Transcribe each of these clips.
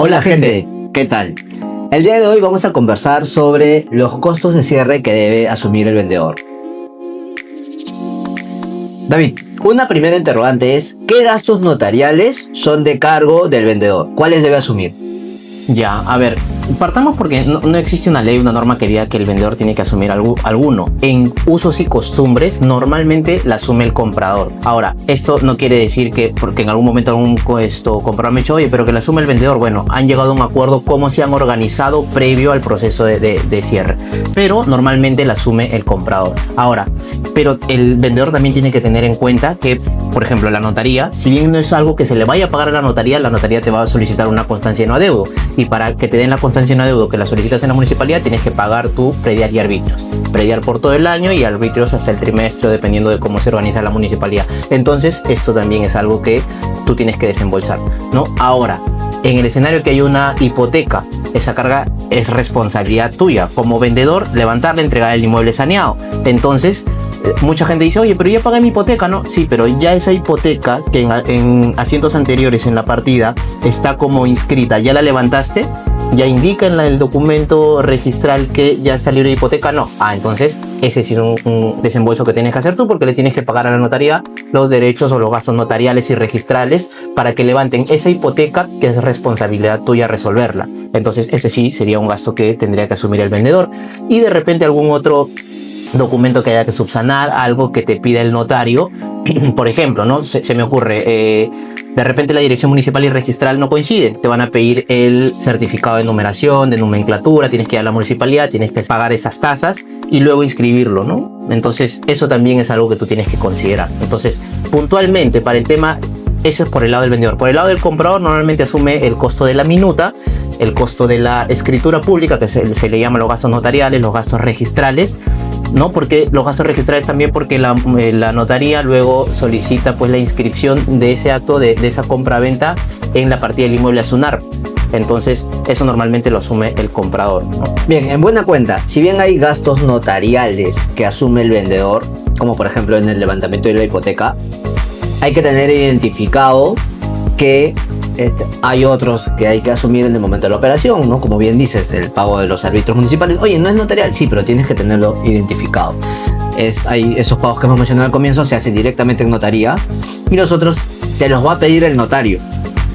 Hola gente, ¿qué tal? El día de hoy vamos a conversar sobre los costos de cierre que debe asumir el vendedor. David, una primera interrogante es, ¿qué gastos notariales son de cargo del vendedor? ¿Cuáles debe asumir? Ya, a ver, partamos porque no existe una ley, una norma que diga que el vendedor tiene que asumir alguno. En usos y costumbres, normalmente la asume el comprador. Ahora, esto no quiere decir que porque en algún momento algún comprador me ha dicho, oye, pero que la asume el vendedor. Bueno, han llegado a un acuerdo cómo se han organizado previo al proceso de cierre. Pero normalmente la asume el comprador. Ahora, pero el vendedor también tiene que tener en cuenta que, por ejemplo, la notaría, si bien no es algo que se le vaya a pagar a la notaría te va a solicitar una constancia de no adeudo. Y para que te den la constancia de no adeudo que la solicitas en la municipalidad, tienes que pagar tu predial y arbitrios. Predial por todo el año y arbitrios hasta el trimestre, dependiendo de cómo se organiza la municipalidad. Entonces, esto también es algo que tú tienes que desembolsar, ¿no? Ahora, en el escenario que hay una hipoteca, esa carga es responsabilidad tuya. Como vendedor, levantarla, entregar el inmueble saneado. Entonces, mucha gente dice, oye, pero ya pagué mi hipoteca, ¿no? Sí, pero ya esa hipoteca que en asientos anteriores en la partida está como inscrita, ¿ya la levantaste? ¿Ya indica en el documento registral que ya está libre de hipoteca? No. Entonces ese sí es un desembolso que tienes que hacer tú, porque le tienes que pagar a la notaría los derechos o los gastos notariales y registrales para que levanten esa hipoteca, que es responsabilidad tuya resolverla. Entonces ese sí sería un gasto que tendría que asumir el vendedor. Y de repente algún otro documento que haya que subsanar, algo que te pida el notario, por ejemplo, ¿no? Se me ocurre, de repente la dirección municipal y registral no coinciden, te van a pedir el certificado de numeración, de nomenclatura, tienes que ir a la municipalidad, tienes que pagar esas tasas y luego inscribirlo, ¿no? Entonces eso también es algo que tú tienes que considerar. Entonces, puntualmente para el tema, eso es por el lado del vendedor. Por el lado del comprador, normalmente asume el costo de la minuta, el costo de la escritura pública, que se le llama los gastos notariales, los gastos registrales, ¿no? Porque los gastos registrales también porque la notaría luego solicita pues la inscripción de ese acto de esa compra-venta en la partida del inmueble a SUNAR. Entonces eso normalmente lo asume el comprador, ¿no? Bien, en buena cuenta, si bien hay gastos notariales que asume el vendedor, como por ejemplo en el levantamiento de la hipoteca, hay que tener identificado que hay otros que hay que asumir en el momento de la operación, ¿no? Como bien dices, el pago de los árbitros municipales. Oye, no es notarial, sí, pero tienes que tenerlo identificado. Hay esos pagos que hemos mencionado al comienzo, se hacen directamente en notaría y nosotros te los va a pedir el notario.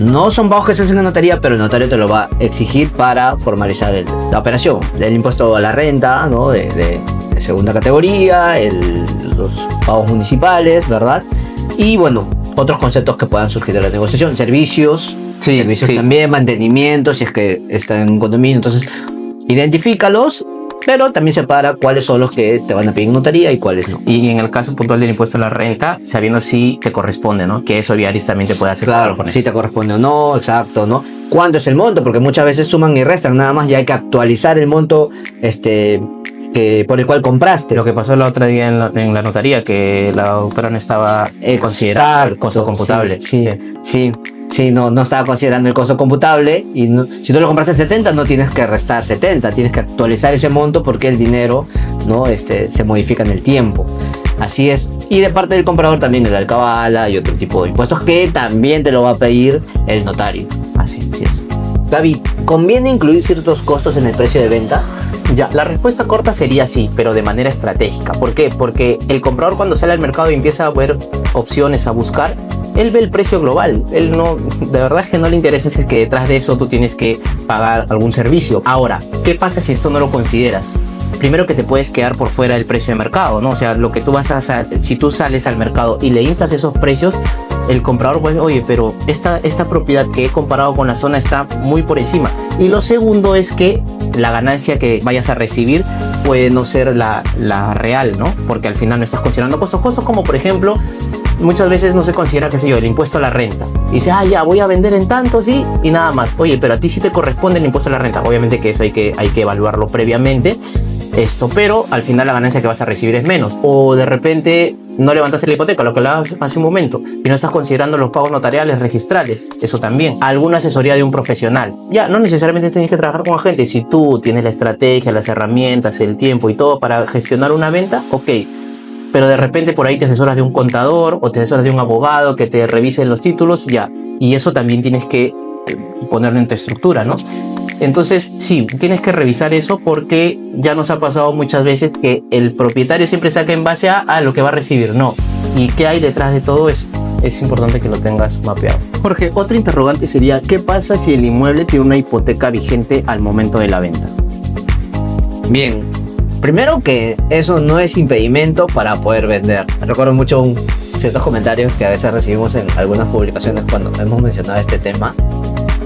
No son pagos que se hacen en notaría, pero el notario te lo va a exigir para formalizar la operación. El impuesto a la renta, ¿no? de segunda categoría, los pagos municipales, ¿verdad? Y bueno, otros conceptos que puedan surgir de la negociación, servicios también, mantenimiento, si es que están en un condominio. Entonces, identifícalos, pero también separa cuáles son los que te van a pedir en notaría y cuáles no. Y en el caso puntual del impuesto a la renta, sabiendo si te corresponde, ¿no? Que eso Viaris también te puede hacer. Claro, si te corresponde o no, exacto, ¿no? ¿Cuánto es el monto? Porque muchas veces suman y restan nada más, y hay que actualizar el monto, por el cual compraste. Lo que pasó el otro día en la notaría, que la doctora no estaba considerando el costo computable. Sí, no estaba considerando el costo computable, y si tú lo compraste en 70, no tienes que restar 70, tienes que actualizar ese monto porque el dinero, ¿no? se modifica en el tiempo. Así es. Y de parte del comprador también el alcabala y otro tipo de impuestos que también te lo va a pedir el notario. Así es. David, ¿conviene incluir ciertos costos en el precio de venta? Ya, la respuesta corta sería sí, pero de manera estratégica. ¿Por qué? Porque el comprador, cuando sale al mercado y empieza a ver opciones, a buscar, él ve el precio global. Él no, de verdad es que no le interesa si es que detrás de eso tú tienes que pagar algún servicio. Ahora, ¿qué pasa si esto no lo consideras? Primero, que te puedes quedar por fuera del precio de mercado, ¿no? O sea, lo que tú vas a hacer, si tú sales al mercado y le inflas esos precios, el comprador puede, oye, pero esta propiedad que he comparado con la zona está muy por encima. Y lo segundo es que la ganancia que vayas a recibir puede no ser la real, ¿no? Porque al final no estás considerando costos como por ejemplo, muchas veces no se considera, qué sé yo, el impuesto a la renta. Y dice, ya voy a vender en tanto, sí, y nada más. Oye, pero a ti sí te corresponde el impuesto a la renta. Obviamente que eso hay que evaluarlo previamente. Pero al final la ganancia que vas a recibir es menos. O de repente no levantaste la hipoteca, lo que hablabas hace un momento, y no estás considerando los pagos notariales registrales. Eso también. Alguna asesoría de un profesional. Ya, no necesariamente tienes que trabajar con agentes. Si tú tienes la estrategia, las herramientas, el tiempo y todo para gestionar una venta, ok. Pero de repente por ahí te asesoras de un contador o te asesoras de un abogado que te revise los títulos, ya. Y eso también tienes que ponerlo en tu estructura, ¿no? Entonces, sí, tienes que revisar eso porque ya nos ha pasado muchas veces que el propietario siempre saca en base a lo que va a recibir, no. ¿Y qué hay detrás de todo eso? Es importante que lo tengas mapeado. Jorge, otra interrogante sería, ¿qué pasa si el inmueble tiene una hipoteca vigente al momento de la venta? Bien, primero que eso no es impedimento para poder vender. Recuerdo mucho ciertos comentarios que a veces recibimos en algunas publicaciones cuando hemos mencionado este tema.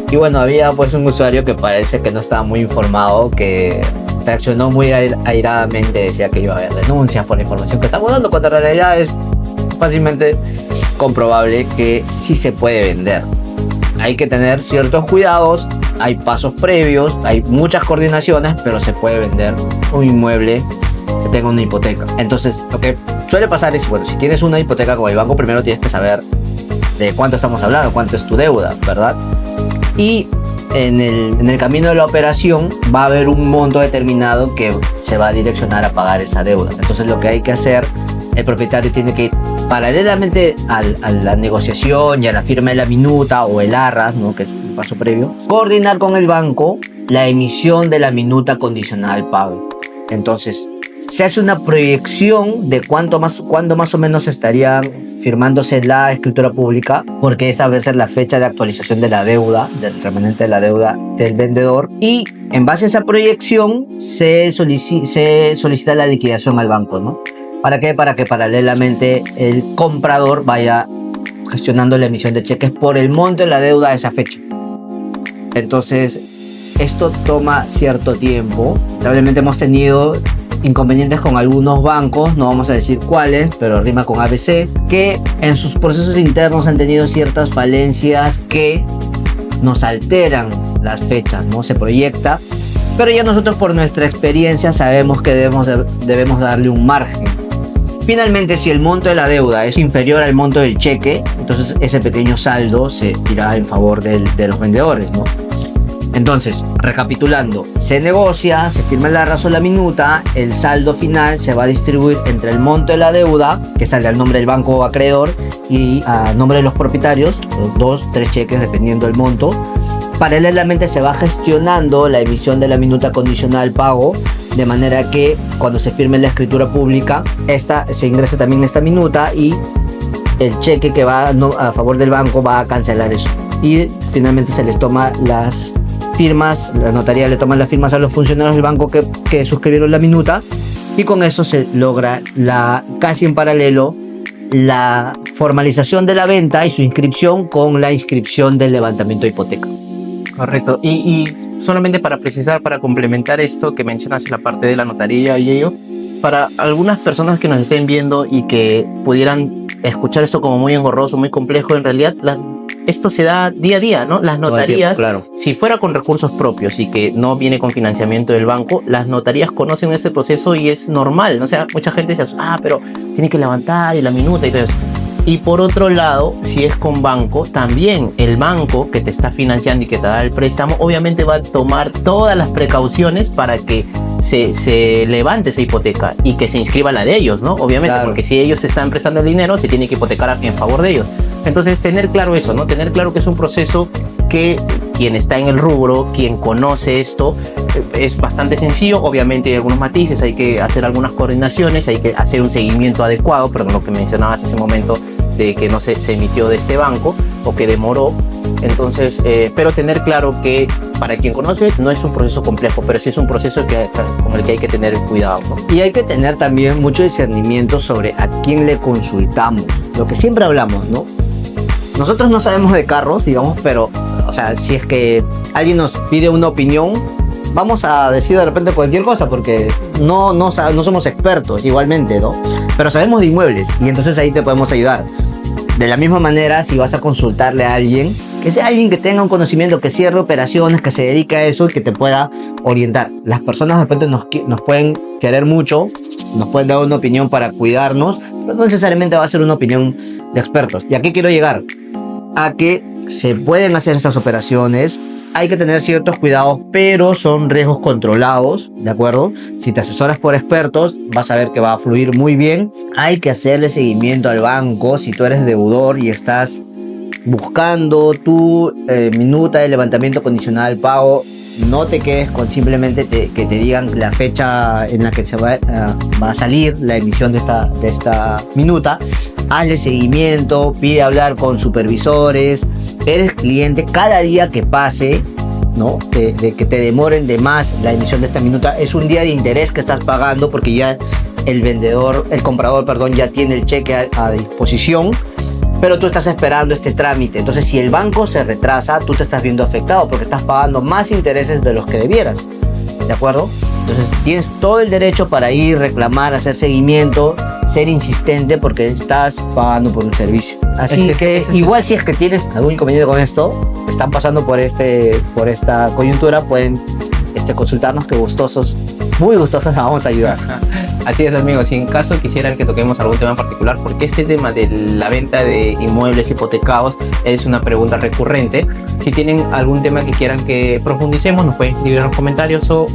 Y bueno, había pues un usuario que parece que no estaba muy informado, que reaccionó muy airadamente, decía que iba a haber denuncias por la información que estamos dando, cuando en realidad es fácilmente comprobable que sí se puede vender. Hay que tener ciertos cuidados, hay pasos previos, hay muchas coordinaciones, pero se puede vender un inmueble que tenga una hipoteca. Entonces, lo que suele pasar es, bueno, si tienes una hipoteca con el banco, primero tienes que saber de cuánto estamos hablando, cuánto es tu deuda, ¿verdad? Y en el camino de la operación va a haber un monto determinado que se va a direccionar a pagar esa deuda. Entonces lo que hay que hacer, el propietario tiene que ir paralelamente a la negociación y a la firma de la minuta o el arras, ¿no?, que es un paso previo, coordinar con el banco la emisión de la minuta condicional al pago. Entonces se hace una proyección de cuándo más o menos estaría firmándose la escritura pública, porque esa va a ser la fecha de actualización de la deuda, del remanente de la deuda del vendedor, y en base a esa proyección se solicita la liquidación al banco, ¿no? ¿Para qué? Para que paralelamente el comprador vaya gestionando la emisión de cheques por el monto de la deuda a esa fecha. Entonces, esto toma cierto tiempo. Lamentablemente hemos tenido inconvenientes con algunos bancos, no vamos a decir cuáles, pero rima con ABC, que en sus procesos internos han tenido ciertas falencias que nos alteran las fechas, ¿no? Se proyecta, pero ya nosotros por nuestra experiencia sabemos que debemos darle un margen. Finalmente, si el monto de la deuda es inferior al monto del cheque, entonces ese pequeño saldo se irá en favor de los vendedores, ¿no? Entonces, recapitulando, se negocia, se firma el arras o la minuta, el saldo final se va a distribuir entre el monto de la deuda, que sale al nombre del banco o acreedor, y a nombre de los propietarios, 2, 3 cheques dependiendo del monto. Paralelamente se va gestionando la emisión de la minuta condicional al pago, de manera que cuando se firme la escritura pública, se ingresa también esta minuta y el cheque que va a favor del banco va a cancelar eso. Y finalmente se les toma las firmas, la notaría le toma las firmas a los funcionarios del banco que suscribieron la minuta, y con eso se logra casi en paralelo la formalización de la venta y su inscripción con la inscripción del levantamiento de hipoteca. Correcto. Y solamente para precisar, para complementar esto que mencionas en la parte de la notaría y ello, para algunas personas que nos estén viendo y que pudieran escuchar esto como muy engorroso, muy complejo, en realidad esto se da día a día, ¿no? Las notarías, claro. Si fuera con recursos propios y que no viene con financiamiento del banco, las notarías conocen ese proceso y es normal, ¿no? O sea, mucha gente dice, pero tiene que levantar y la minuta y todo eso. Y por otro lado, si es con banco, también el banco que te está financiando y que te da el préstamo, obviamente va a tomar todas las precauciones para que se levante esa hipoteca y que se inscriba la de ellos, ¿no? Obviamente, claro. Porque si ellos se están prestando el dinero, se tiene que hipotecar en favor de ellos. Entonces, tener claro eso, ¿no? Tener claro que es un proceso que quien está en el rubro, quien conoce esto, es bastante sencillo. Obviamente hay algunos matices, hay que hacer algunas coordinaciones, hay que hacer un seguimiento adecuado, pero lo que mencionabas hace un momento de que no se emitió de este banco o que demoró. Entonces, pero tener claro que para quien conoce no es un proceso complejo, pero sí es un proceso con el que hay que tener cuidado, ¿no? Y hay que tener también mucho discernimiento sobre a quién le consultamos, lo que siempre hablamos, ¿no? Nosotros no sabemos de carros, digamos, pero, o sea, si es que alguien nos pide una opinión, vamos a decir de repente cualquier cosa, porque no somos expertos igualmente, ¿no? Pero sabemos de inmuebles y entonces ahí te podemos ayudar. De la misma manera, si vas a consultarle a alguien, que sea alguien que tenga un conocimiento, que cierre operaciones, que se dedique a eso y que te pueda orientar. Las personas de repente nos pueden querer mucho, nos pueden dar una opinión para cuidarnos, pero no necesariamente va a ser una opinión de expertos. ¿Y a qué quiero llegar? A que se pueden hacer estas operaciones, hay que tener ciertos cuidados, pero son riesgos controlados, ¿de acuerdo? Si te asesoras por expertos, vas a ver que va a fluir muy bien. Hay que hacerle seguimiento al banco si tú eres deudor y estás buscando tu minuta de levantamiento condicional al pago, no te quedes con simplemente que te digan la fecha en la que se va a salir la emisión de esta minuta. Hazle seguimiento, pide hablar con supervisores, eres cliente. Cada día que pase, ¿no? De que te demoren de más la emisión de esta minuta, es un día de interés que estás pagando, porque ya el comprador, perdón, ya tiene el cheque a disposición, pero tú estás esperando este trámite. Entonces, si el banco se retrasa, tú te estás viendo afectado porque estás pagando más intereses de los que debieras, ¿de acuerdo? Entonces, tienes todo el derecho para ir, reclamar, hacer seguimiento, ser insistente, porque estás pagando por un servicio. Así que, igual si es que tienes algún inconveniente con esto, están pasando por esta coyuntura, pueden consultarnos, que muy gustosos, la vamos a ayudar. Así es, amigos. Si en caso quisieran que toquemos algún tema en particular, porque este tema de la venta de inmuebles hipotecados es una pregunta recurrente, si tienen algún tema que quieran que profundicemos, nos pueden escribir en los comentarios o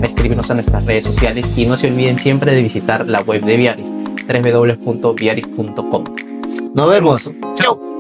escribirnos a nuestras redes sociales, y no se olviden siempre de visitar la web de Viaris, www.viaris.com. Nos vemos. Chao.